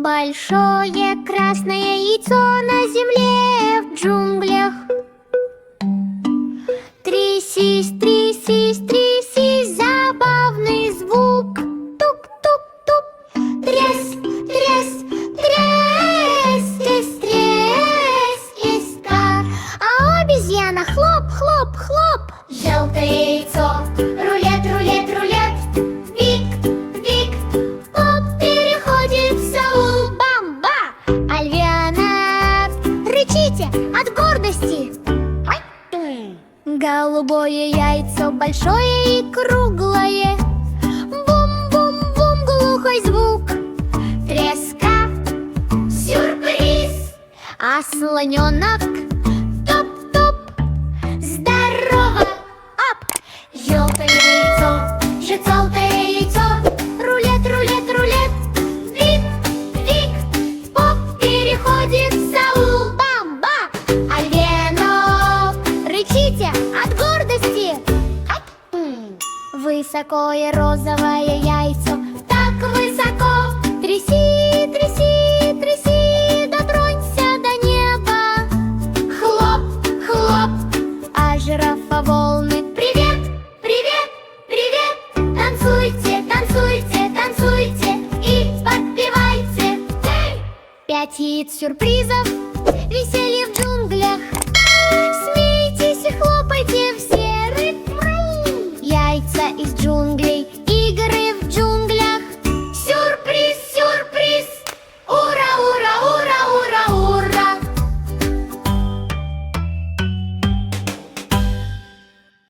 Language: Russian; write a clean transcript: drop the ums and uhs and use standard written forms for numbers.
Большое красное яйцо на земле в джунглях. Трясись, трясись, трясись, забавный звук. Тук-тук-тук. Тряс, тряс, тряс, тряс, тряс, листа. А обезьяна хлоп, хлоп, хлоп. Желтое яйцо, рулет, рулет, рулет. Вик, вик, поп переходит в Саул. Бамба! Альвиана, рычите от гордости. Голубое яйцо большое и круглое. Бум-бум-бум, глухой звук. Треска, сюрприз. А слоненок топ-топ. Здорово! Ап! Желтое яйцо, желтое яйцо. Рулет, рулет, рулет. Вик, вик, поп переходит в Саул. Бамба! Альвиано, рычите от гордости. Высокое розовое яйцо, так высоко. Тряси, тряси, тряси, дотронься до неба. Хлоп, хлоп, а жирафа волны. Привет, привет, привет. Танцуйте, танцуйте, танцуйте и подпевайте. 5 яиц сюрпризов, веселье в джунглях. Смейтесь и хлопайте все. Яйца из джунглей.